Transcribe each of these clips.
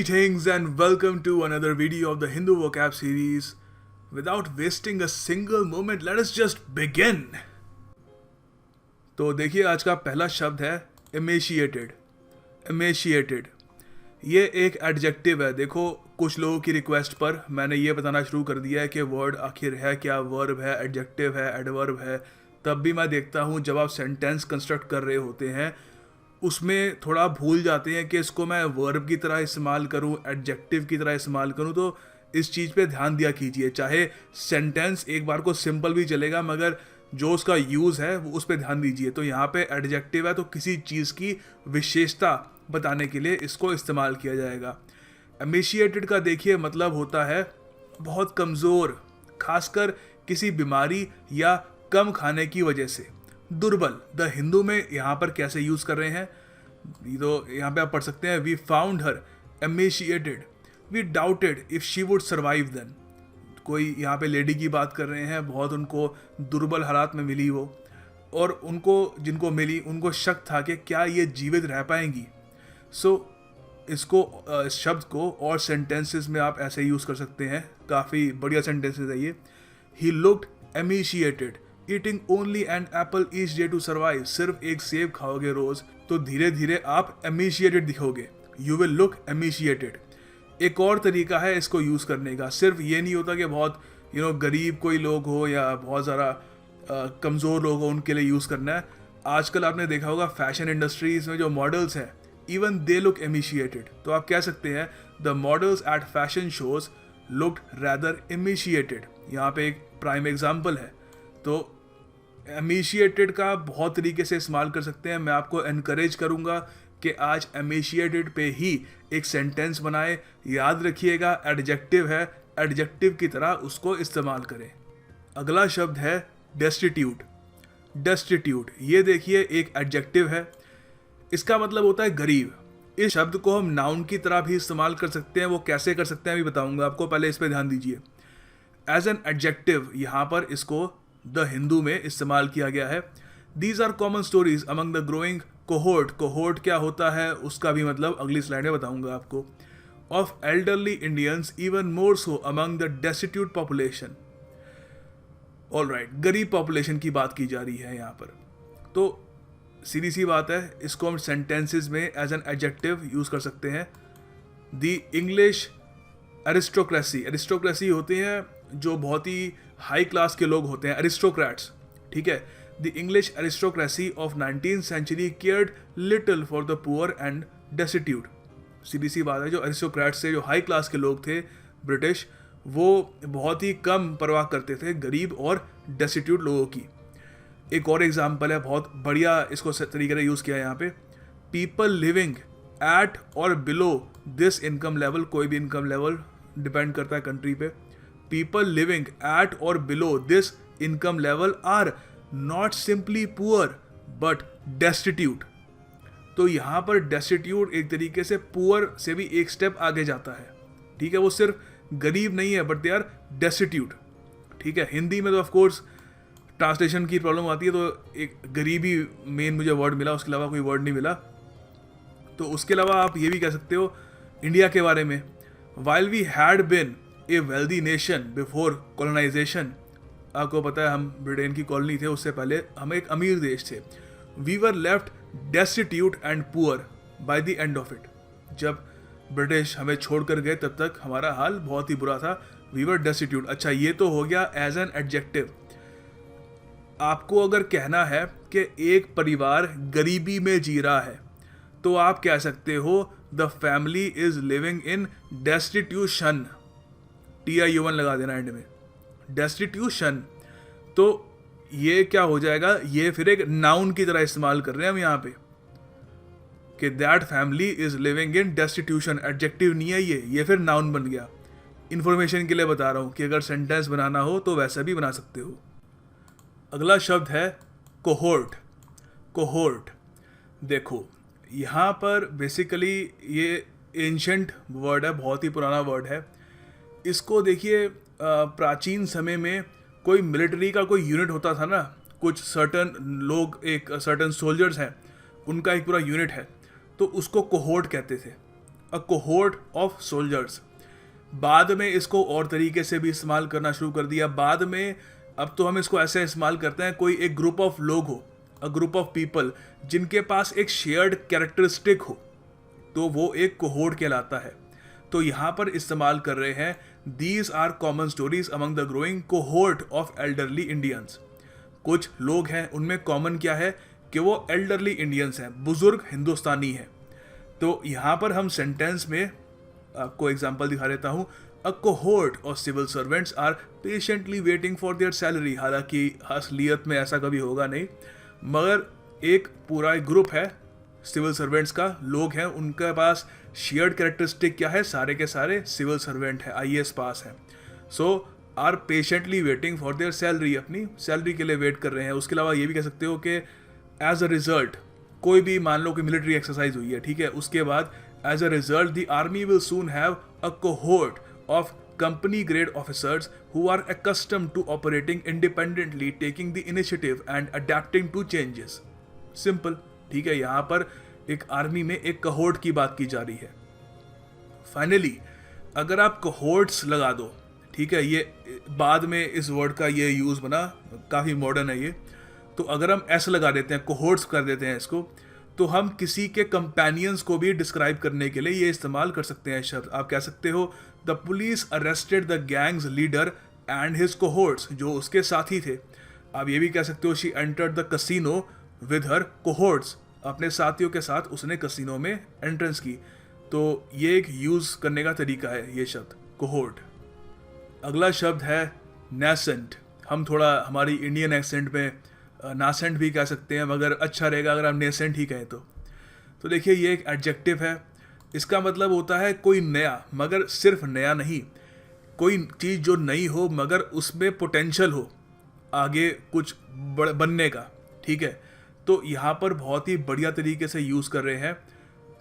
Greetings and welcome to another video of the Hindu vocab series. Without wasting a single moment, let us just begin. तो देखिए आज का पहला शब्द है emaciated. Emaciated ये एक एडजेक्टिव है. देखो कुछ लोगों की रिक्वेस्ट पर मैंने ये बताना शुरू कर दिया है कि वर्ड आखिर है क्या, वर्ब है, एडजेक्टिव है, एडवर्ब है. तब भी मैं देखता हूँ जब आप सेंटेंस कंस्ट्रक्ट कर रहे होते हैं उसमें थोड़ा भूल जाते हैं कि इसको मैं वर्ब की तरह इस्तेमाल करूं, एडजेक्टिव की तरह इस्तेमाल करूं. तो इस चीज़ पे ध्यान दिया कीजिए. चाहे सेंटेंस एक बार को सिंपल भी चलेगा मगर जो उसका यूज़ है वो उस पर ध्यान दीजिए. तो यहाँ पे एडजेक्टिव है तो किसी चीज़ की विशेषता बताने के लिए इसको इस्तेमाल किया जाएगा. एमेशिएटेड का देखिए मतलब होता है बहुत कमज़ोर, खासकर किसी बीमारी या कम खाने की वजह से. दुर्बल द हिंदू में यहाँ पर कैसे यूज़ कर रहे हैं तो यहाँ पे आप पढ़ सकते हैं we found her emaciated, we doubted if she would survive then. कोई यहाँ पे लेडी की बात कर रहे हैं, बहुत उनको दुर्बल हालात में मिली वो, और उनको जिनको मिली उनको शक था कि क्या ये जीवित रह पाएंगी. इसको इस शब्द को और सेंटेंसेस में आप ऐसे यूज़ कर सकते हैं. काफ़ी बढ़िया सेंटेंसेस है ये. He looked emaciated, eating only an apple each day to survive. सिर्फ एक सेब खाओगे रोज तो धीरे धीरे आप एमेशिएटेड दिखोगे. You will look emaciated. एक और तरीका है इसको यूज़ करने का. सिर्फ ये नहीं होता कि बहुत गरीब कोई लोग हो या बहुत ज़्यादा कमज़ोर लोग हो उनके लिए यूज़ करना है. आजकल आपने देखा होगा फैशन इंडस्ट्रीज में जो मॉडल्स हैं इवन दे लुक एमेशिएटेड. तो आप कह सकते हैं the models at fashion shows looked rather emaciated. यहाँ पे एक प्राइम एग्जाम्पल है. तो एमेशिएटेड का बहुत तरीके से इस्तेमाल कर सकते हैं. मैं आपको एनकरेज करूंगा कि आज एमेशिएटेड पे ही एक सेंटेंस बनाए. याद रखिएगा एडजेक्टिव है, एडजेक्टिव की तरह उसको इस्तेमाल करें. अगला शब्द है डेस्टिट्यूट. डेस्टिट्यूट ये देखिए एक एडजेक्टिव है. इसका मतलब होता है गरीब. इस शब्द को हम नाउन की तरह भी इस्तेमाल कर सकते हैं. वो कैसे कर सकते हैं अभी बताऊंगा आपको, पहले इस पर ध्यान दीजिए. एज एन एडजेक्टिव यहाँ पर इसको द हिंदू में इस्तेमाल किया गया है. These are common stories among the growing cohort. Cohort क्या होता है उसका भी मतलब अगली स्लाइड में बताऊंगा आपको. Of elderly Indians even more so among the destitute population. All right, गरीब पॉपुलेशन की बात की जा रही है यहाँ पर. तो सीधी सी बात है, इसको हम सेंटेंसेज में एज एन एडजेक्टिव यूज कर सकते हैं. The English aristocracy. एरिस्टोक्रेसी होते हैं जो बहुत ही हाई क्लास के लोग होते हैं, एरिस्टोक्रेट्स. ठीक है. The English aristocracy of 19th century cared little for the poor and destitute. सीधी सी बात है, जो एरिस्टोक्रेट्स थे, जो हाई क्लास के लोग थे ब्रिटिश, वो बहुत ही कम परवाह करते थे गरीब और डेस्टिट्यूट लोगों की. एक और एग्जाम्पल है, बहुत बढ़िया इसको तरीके से यूज़ किया है यहाँ पे. पीपल लिविंग एट और बिलो दिस इनकम लेवल. कोई भी इनकम लेवल डिपेंड करता है कंट्री पे. People living at or below this income level are not simply poor but destitute. तो यहाँ पर destitute एक तरीके से poor से भी एक स्टेप आगे जाता है. ठीक है, वो सिर्फ गरीब नहीं है बट दे आर destitute. ठीक है. हिंदी में तो ऑफ कोर्स ट्रांसलेशन की प्रॉब्लम आती है, तो एक गरीबी मेन मुझे वर्ड मिला, उसके अलावा कोई वर्ड नहीं मिला. तो उसके अलावा आप ये भी कह सकते हो इंडिया के बारे में. While we had been a wealthy nation before colonisation. आपको पता है हम ब्रिटेन की कॉलोनी थे, उससे पहले हम एक अमीर देश थे. We were left destitute and poor by the end of it. जब ब्रिटिश हमें छोड़कर गए तब तक हमारा हाल बहुत ही बुरा था. We were destitute. अच्छा, ये तो हो गया एज एन एडजेक्टिव. आपको अगर कहना है कि एक परिवार गरीबी में जी रहा है तो आप कह सकते हो the family is living in destitution. TIUN लगा देना एंड में, डेस्टिट्यूशन. तो ये क्या हो जाएगा, ये फिर एक नाउन की तरह इस्तेमाल कर रहे हैं हम यहाँ पे कि that family is living in destitution. Adjective नहीं है ये फिर नाउन बन गया. इन्फॉर्मेशन के लिए बता रहा हूँ कि अगर सेंटेंस बनाना हो तो वैसा भी बना सकते हो. अगला शब्द है कोहोर्ट. कोहोर्ट देखो यहाँ पर बेसिकली ये एंशंट वर्ड है, बहुत ही पुराना वर्ड है. इसको देखिए प्राचीन समय में कोई मिलिट्री का कोई यूनिट होता था ना, कुछ सर्टन लोग, एक सर्टन सोल्जर्स हैं, उनका एक पूरा यूनिट है, तो उसको कोहोर्ट कहते थे. अ कोहोर्ट ऑफ सोल्जर्स। बाद में इसको और तरीके से भी इस्तेमाल करना शुरू कर दिया। बाद में अब तो हम इसको ऐसे इस्तेमाल करते हैं, कोई एक ग्रुप ऑफ लोग हो, अ ग्रुप ऑफ पीपल जिनके पास एक शेयर्ड कैरेक्टरिस्टिक हो, तो वो एक कोहोर्ट कहलाता है। तो यहाँ पर इस्तेमाल कर रहे हैं these are common stories among the growing cohort of elderly Indians. कुछ लोग हैं, उनमें कॉमन क्या है कि वो एल्डरली इंडियंस हैं, बुजुर्ग हिंदुस्तानी हैं। तो यहाँ पर हम सेंटेंस में आपको एग्जांपल दिखा देता हूँ। A cohort of civil servants are patiently waiting for their salary. हालांकि असलियत में ऐसा कभी होगा नहीं, मगर एक पूरा एक ग्रुप है सिविल सर्वेंट्स का, लोग हैं, उनके पास शेयर्ड कैरेक्टरिस्टिक क्या है, सारे के सारे सिविल सर्वेंट है, आईएएस पास हैं। So are patiently waiting for their salary, अपनी सैलरी के लिए वेट कर रहे हैं। उसके अलावा ये भी कह सकते हो कि एज अ रिजल्ट, कोई भी मान लो कि मिलिट्री एक्सरसाइज हुई है, ठीक है, उसके बाद as a result the army will soon have a cohort of company grade officers who are accustomed to operating independently, taking the initiative and adapting to changes. Simple, ठीक है। यहाँ पर एक आर्मी में एक cohort की बात की जा रही है। फाइनली अगर आप cohorts लगा दो, ठीक है, ये बाद में इस वर्ड का ये यूज़ बना, काफ़ी मॉडर्न है ये, तो अगर हम ऐसे लगा देते हैं, cohorts कर देते हैं इसको, तो हम किसी के कंपेनियंस को भी डिस्क्राइब करने के लिए ये इस्तेमाल कर सकते हैं शब्द। आप कह सकते हो the police arrested the gangs leader and his cohorts, जो उसके साथी थे। आप ये भी कह सकते हो she entered the casino with her cohorts, अपने साथियों के साथ उसने कसिनो में एंट्रेंस की। तो ये एक यूज़ करने का तरीका है ये शब्द कोहोर्ट। अगला शब्द है नेसेंट। हम थोड़ा हमारी इंडियन एक्सेंट में नासेंट भी कह सकते हैं, मगर अच्छा रहेगा अगर हम नेसेंट ही कहें तो देखिए ये एक एडजेक्टिव है। इसका मतलब होता है कोई नया, मगर सिर्फ नया नहीं, कोई चीज़ जो नई हो मगर उसमें पोटेंशियल हो आगे कुछ बनने का, ठीक है। तो यहाँ पर बहुत ही बढ़िया तरीके से यूज़ कर रहे हैं।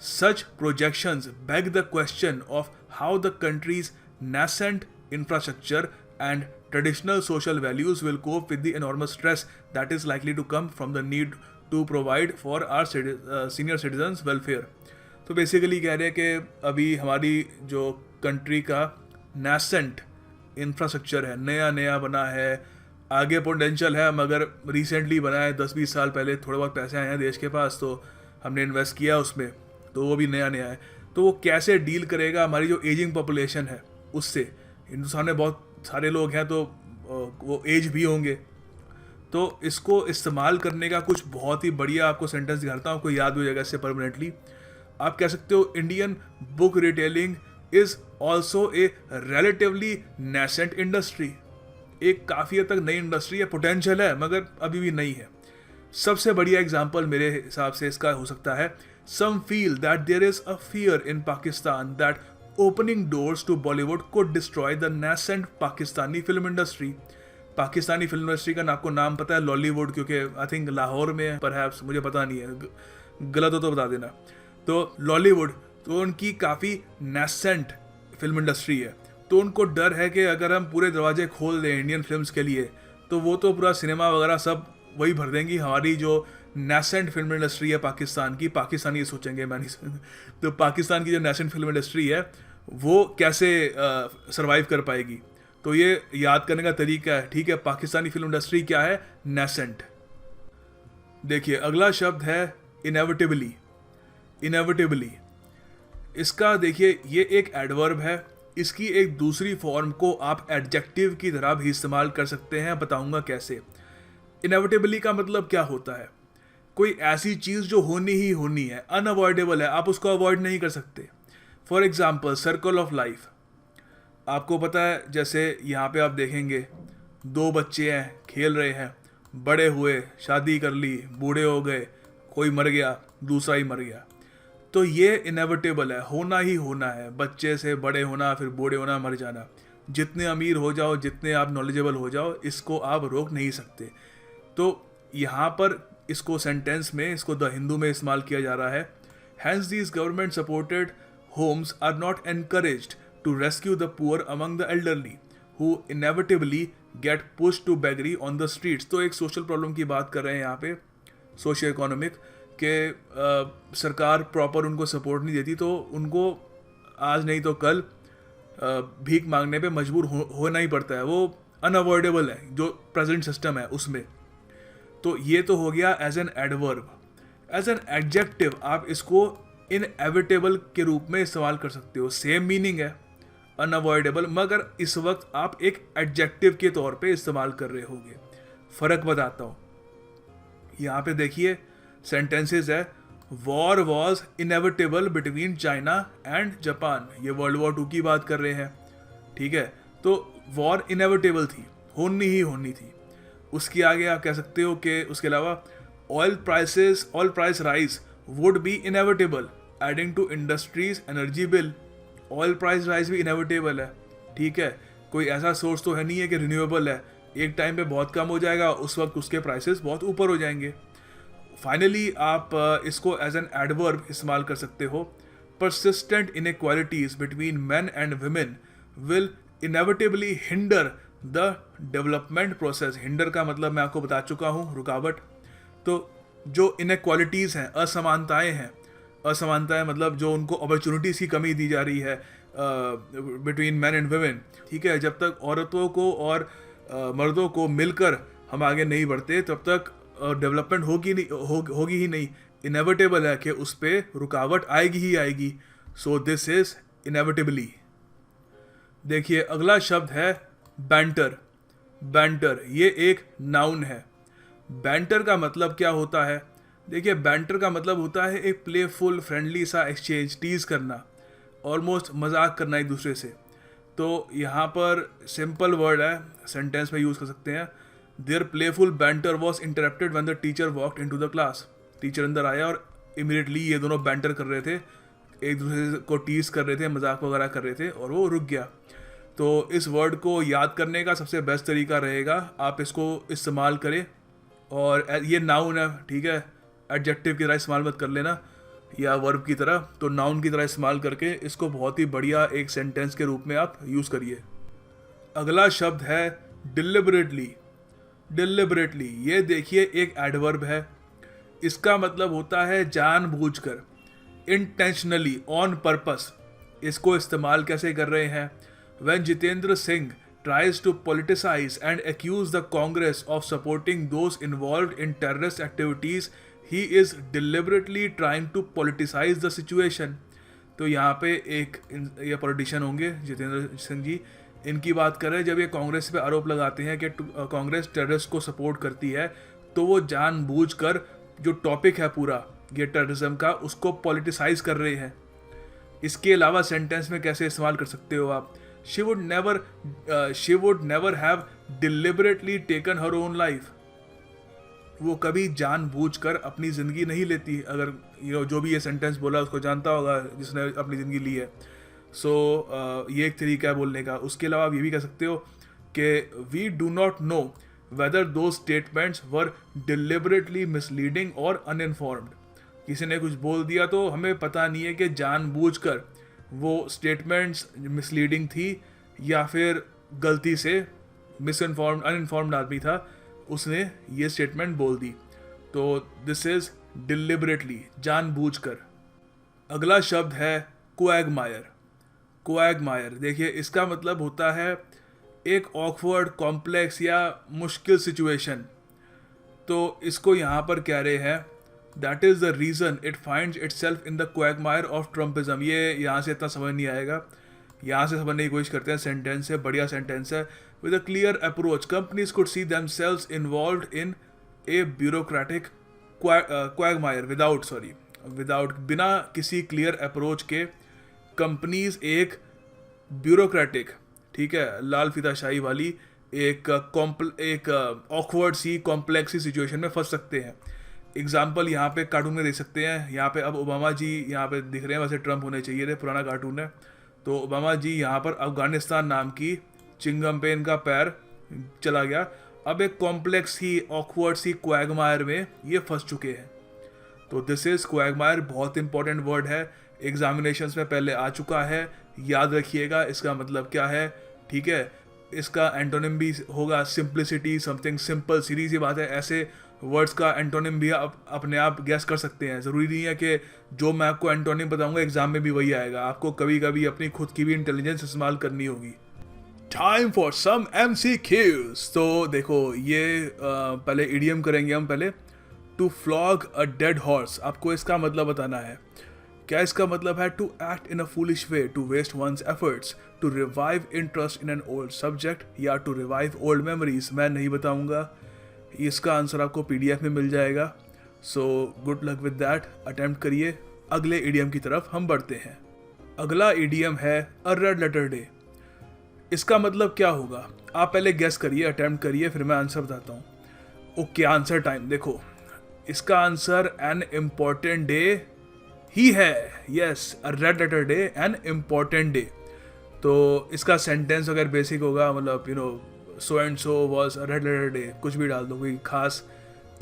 Such projections beg the question of how the country's nascent infrastructure and traditional social values will cope with the enormous stress that is likely to come from the need to provide for our senior citizens welfare. तो basically कह रहे हैं कि अभी हमारी जो country का nascent infrastructure है, नया नया बना है, आगे पोटेंशियल है, मगर रिसेंटली बना है, 10-20 साल पहले थोड़े बहुत पैसे आए हैं देश के पास, तो हमने इन्वेस्ट किया उसमें, तो वो भी नया नया है। तो वो कैसे डील करेगा हमारी जो एजिंग पॉपुलेशन है उससे। हिंदुस्तान में बहुत सारे लोग हैं, तो वो एज भी होंगे। तो इसको इस्तेमाल करने का कुछ बहुत ही बढ़िया आपको सेंटेंस दिखाता हूँ, आपको याद हो जाएगा इससे परमानेंटली। आप कह सकते हो Indian book retailing is also a relatively nascent industry. एक काफ़ी हद तक नई इंडस्ट्री है, पोटेंशियल है, मगर अभी भी नहीं है। सबसे बढ़िया एग्जाम्पल मेरे हिसाब से इसका हो सकता है, some feel that there is a fear in Pakistan that opening doors to Bollywood could destroy the nascent Pakistani film industry. Pakistani film industry का आपको नाम पता है लॉलीवुड, क्योंकि आई थिंक लाहौर में है, परहैप्स, मुझे पता नहीं है, गलत हो तो बता देना। तो लॉलीवुड, तो उनकी काफ़ी nascent फिल्म इंडस्ट्री है, तो उनको डर है कि अगर हम पूरे दरवाजे खोल दें इंडियन फिल्म्स के लिए, तो वो तो पूरा सिनेमा वगैरह सब वही भर देंगी। हमारी जो नेसेंट फिल्म इंडस्ट्री है पाकिस्तान की, पाकिस्तानी सोचेंगे, मैं नहीं, तो पाकिस्तान की जो नेसेंट फिल्म इंडस्ट्री है वो कैसे सरवाइव कर पाएगी। तो ये याद करने का तरीका है, ठीक है। पाकिस्तानी फिल्म इंडस्ट्री क्या है, नेसेंट। देखिए अगला शब्द है इनेविटेबली। इनेविटेबली, इसका देखिए ये एक एडवर्ब है, इसकी एक दूसरी फॉर्म को आप एडजेक्टिव की तरह भी इस्तेमाल कर सकते हैं, बताऊंगा कैसे। इनेविटेबली का मतलब क्या होता है, कोई ऐसी चीज़ जो होनी ही होनी है, अनअवॉइडेबल है, आप उसको अवॉइड नहीं कर सकते। For example circle of life, आपको पता है, जैसे यहाँ पे आप देखेंगे 2 बच्चे हैं, खेल रहे हैं, बड़े हुए, शादी कर ली, बूढ़े हो गए, कोई मर गया, दूसरा ही मर गया। तो ये इनेविटेबल है, होना ही होना है, बच्चे से बड़े होना, फिर बूढ़े होना, मर जाना। जितने अमीर हो जाओ, जितने आप नॉलेजेबल हो जाओ, इसको आप रोक नहीं सकते। तो यहाँ पर इसको सेंटेंस में, इसको द हिंदू में इस्तेमाल किया जा रहा है। Hence these government supported homes are not encouraged to rescue the poor among the elderly who inevitably get push to beggary on the streets. तो एक सोशल प्रॉब्लम की बात कर रहे हैं यहाँ पे, सोशियो इकोनॉमिक, के सरकार प्रॉपर उनको सपोर्ट नहीं देती, तो उनको आज नहीं तो कल भीख मांगने पे मजबूर होना ही पड़ता है, वो अनअवॉइडेबल है जो प्रेजेंट सिस्टम है उसमें। तो ये तो हो गया as an adverb. As an adjective आप इसको इनएविटेबल के रूप में इस्तेमाल कर सकते हो, सेम मीनिंग है अनअवॉइडेबल, मगर इस वक्त आप एक एडजेक्टिव के तौर पे इस्तेमाल कर रहे होगे। फ़र्क बताता हूँ, यहाँ पे देखिए सेंटेंसेस है, war was inevitable between China and Japan, ये वर्ल्ड वॉर 2 की बात कर रहे हैं, ठीक है। तो वॉर इनएविटेबल थी, होनी ही होनी थी। उसके आगे आप कह सकते हो कि उसके अलावा oil price rise would be inevitable adding to industries energy bill. Oil price rise भी इनएविटेबल है, ठीक है। कोई ऐसा सोर्स तो है नहीं है कि रिन्यूएबल है, एक टाइम पे बहुत कम हो जाएगा, उस वक्त उसके प्राइसेस बहुत ऊपर हो जाएंगे। फाइनली आप इसको एज एन एडवर्ब इस्तेमाल कर सकते हो, persistent inequalities between main and women will inevitably hinder the development process. Hinder का मतलब मैं आपको बता चुका हूँ, रुकावट। तो जो इनइक्वालिटीज़ हैं, असमानताएं मतलब जो उनको अपॉर्चुनिटीज़ की कमी दी जा रही है बिटवीन मैन एंड वुमेन, ठीक है। जब तक औरतों को और मर्दों को मिलकर हम आगे नहीं बढ़ते तब तक डेवलपमेंट होगी ही नहीं। इनएविटेबल है कि उस पर रुकावट आएगी ही आएगी। So this is inevitably. देखिए अगला शब्द है बैंटर। बैंटर ये एक नाउन है। बैंटर का मतलब क्या होता है? देखिए बैंटर का मतलब होता है एक प्लेफुल फ्रेंडली सा एक्सचेंज, टीज करना, ऑलमोस्ट मजाक करना एक दूसरे से। तो यहाँ पर सिंपल वर्ड है, सेंटेंस में यूज़ कर सकते हैं। There playful banter was interrupted when the teacher walked into the class. Teacher अंदर आया और इमीडिएटली ये दोनों बैंटर कर रहे थे, एक दूसरे को टीज कर रहे थे, मजाक वगैरह कर रहे थे, और वो रुक गया। तो इस वर्ड को याद करने का सबसे बेस्ट तरीका रहेगा आप इसको इस्तेमाल करें, और ये नाउन है, ठीक है, एडजेक्टिव की तरह इस्तेमाल मत कर लेना या वर्ब की तरह। तो नाउन की तरह इस्तेमाल करके इसको बहुत ही बढ़िया एक सेंटेंस के रूप में आप यूज़ करिए। अगला शब्द है डिलिबरेटली। डिलिबरेटली ये देखिए एक एडवर्ब है। इसका मतलब होता है जानबूझकर, इंटेंशनली, ऑन पर्पस। इसको इस्तेमाल कैसे कर रहे हैं? When Jitendra Singh tries to politicize and accuse the Congress of supporting those involved in terrorist activities, he is deliberately trying to politicize the situation. तो यहाँ पे ये पॉलिटिशियन होंगे जितेंद्र सिंह जी, इनकी बात कर रहे हैं। जब ये कांग्रेस पे आरोप लगाते हैं कि कांग्रेस टेररिस्ट को सपोर्ट करती है, तो वो जानबूझकर जो टॉपिक है पूरा ये टेररिज्म का, उसको पॉलिटिसाइज कर रहे हैं। इसके अलावा सेंटेंस में कैसे इस्तेमाल कर सकते हो आप? She would never have deliberately taken her own life. वो कभी जानबूझकर अपनी ज़िंदगी नहीं लेती। अगर जो भी ये सेंटेंस बोला उसको जानता होगा जिसने अपनी ज़िंदगी ली है। ये एक तरीका है बोलने का। उसके अलावा आप ये भी कह सकते हो कि we do not know whether those statements were deliberately misleading or uninformed. किसी ने कुछ बोल दिया तो हमें पता नहीं है कि जानबूझकर वो स्टेटमेंट्स मिसलीडिंग थी या फिर गलती से अनइन्फॉर्म्ड आदमी था, उसने ये स्टेटमेंट बोल दी। तो दिस इज डिलिबरेटली, जानबूझकर। अगला शब्द है क्वैगमायर। क्वैगमायर देखिए इसका मतलब होता है एक ऑकवर्ड, कॉम्प्लेक्स या मुश्किल सिचुएशन। तो इसको यहाँ पर कह रहे हैं That is the reason it finds itself in the quagmire of Trumpism. ये यहाँ से इतना समझ नहीं आएगा, यहाँ से समझने की कोशिश करते हैं। सेंटेंस है, बढ़िया सेंटेंस है। With a clear approach, companies could see themselves involved in a bureaucratic quagmire without बिना किसी क्लियर अप्रोच के कंपनीज एक ब्यूरोक्रेटिक, ठीक है, लाल फीताशाही वाली एक ऑकवर्ड सी, कॉम्प्लेक्स सी सिचुएशन में फंस सकते हैं। एग्जाम्पल यहाँ पे कार्टून में देख सकते हैं। यहाँ पे अब ओबामा जी यहाँ पे दिख रहे हैं, वैसे ट्रम्प होने चाहिए थे, पुराना कार्टून है। तो ओबामा जी यहाँ पर अफगानिस्तान नाम की चिंगम पे इनका पैर चला गया। अब एक कॉम्प्लेक्स ही, ऑकवर्ड सी क्वैगमायर में ये फंस चुके हैं। तो दिस इज क्वैगमायर, बहुत इंपॉर्टेंट वर्ड है, एग्जामिनेशंस में पहले आ चुका है, याद रखिएगा इसका मतलब क्या है, ठीक है। इसका एंटोनिम भी होगा सिंप्लिसिटी, समथिंग सिंपल, सीधी सी बात है। ऐसे वर्ड्स का एंटोनिम भी आप अपने आप गैस कर सकते हैं। ज़रूरी नहीं है कि जो मैं आपको एंटोनिम बताऊंगा एग्जाम में भी वही आएगा, आपको कभी कभी अपनी खुद की भी इंटेलिजेंस इस्तेमाल करनी होगी। Time for some MCQs। तो देखो ये पहले इडियम करेंगे हम पहले। To flog a dead horse, आपको इसका मतलब बताना है। क्या इसका मतलब है? To act in a foolish way, to waste one's efforts, to revive interest in an old subject, या टू रिवाइव ओल्ड मेमोरीज। मैं नहीं बताऊंगा, इसका आंसर आपको PDF में मिल जाएगा। So good luck with that, attempt करिए। अगले इडियम की तरफ हम बढ़ते हैं। अगला इडियम है अ रेड लेटर डे। इसका मतलब क्या होगा? आप पहले गेस करिए, अटेम्प्ट करिए, फिर मैं आंसर बताता हूँ। Okay, answer time. देखो इसका आंसर एन इम्पॉर्टेंट डे ही है। Yes, a red letter day, an important day. तो इसका सेंटेंस अगर बेसिक होगा, मतलब you know so and so was a red letter day, कुछ भी डाल दो, कोई खास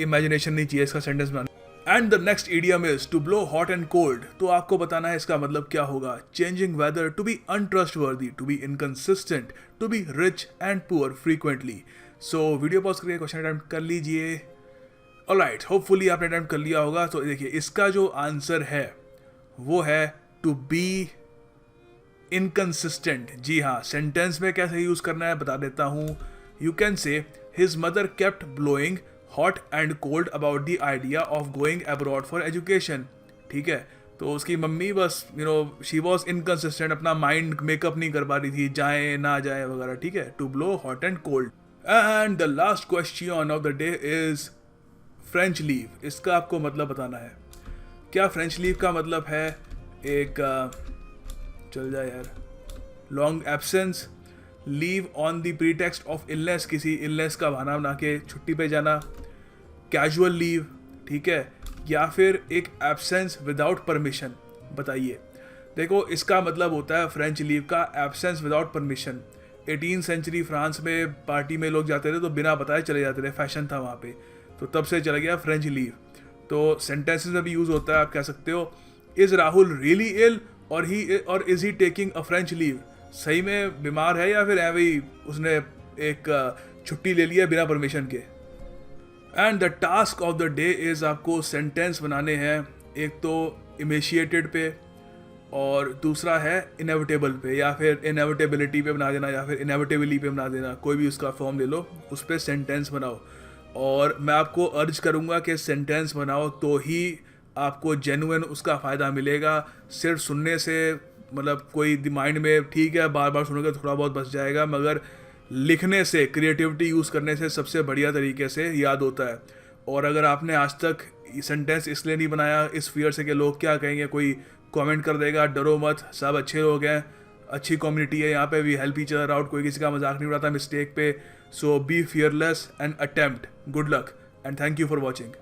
इमेजिनेशन नहीं चाहिए इसका सेंटेंस बनाना। And the next idiom is to blow hot and cold. तो आपको बताना है इसका मतलब क्या होगा। Changing weather, to be untrustworthy, to be inconsistent, to be rich and poor frequently. So video pause करके क्वेश्चन अटेम्प्ट कर लीजिए। ऑलराइट, होपफुली आपने अटेम्प्ट कर लिया होगा। तो देखिए इसका जो आंसर है वो है टू बी इनकंसिस्टेंट। जी हाँ, सेंटेंस में कैसे यूज करना है बता देता हूँ। You can say his mother kept blowing hot and cold about the idea of going abroad for education. ठीक है, तो उसकी मम्मी बस शी वॉज इनकंसिस्टेंट, अपना माइंड मेकअप नहीं कर पा रही थी, जाए ना जाए वगैरह। ठीक है, to blow hot and cold. And the last question of the day is French leave. इसका आपको मतलब बताना है। क्या फ्रेंच लीव का मतलब है? एक चल जाए यार, long absence, leave on the pretext of illness, किसी इलनेस का बहाना बना के छुट्टी पे जाना, कैजुअल लीव, ठीक है, या फिर एक एब्सेंस विदाउट परमिशन। बताइए। देखो इसका मतलब होता है फ्रेंच लीव का absence without permission. 18th century France में पार्टी में लोग जाते थे तो बिना बताए चले जाते थे, फैशन था वहाँ पे, तो तब से चला गया फ्रेंच लीव। तो सेंटेंसेस में भी यूज़ होता है। आप कह सकते हो इज़ राहुल रियली इल और is he taking a French leave. सही में बीमार है या फिर है वही उसने एक छुट्टी ले लिया बिना परमिशन के। And the task of the day is आपको सेंटेंस बनाने हैं। एक तो इमेशिएटेड पे और दूसरा है इनएविटेबल पे, या फिर इनएविटेबिलिटी पे बना देना, या फिर इनएविटेबली पे बना देना, कोई भी उसका फॉर्म ले लो, उस पर सेंटेंस बनाओ। और मैं आपको अर्ज करूँगा कि सेंटेंस बनाओ तो ही आपको जेन्युइन उसका फ़ायदा मिलेगा। सिर्फ सुनने से मतलब कोई माइंड में ठीक है बार बार सुनोगे थोड़ा बहुत बच जाएगा, मगर लिखने से, क्रिएटिविटी यूज़ करने से सबसे बढ़िया तरीके से याद होता है। और अगर आपने आज तक सेंटेंस इसलिए नहीं बनाया इस फियर से कि लोग क्या कहेंगे, कोई कमेंट कर देगा, डरो मत, सब अच्छे लोग हैं, अच्छी कम्युनिटी है यहाँ पे, we help each other out, कोई किसी का मजाक नहीं उड़ाता मिस्टेक पे। So be fearless and attempt. Good luck and thank you for watching.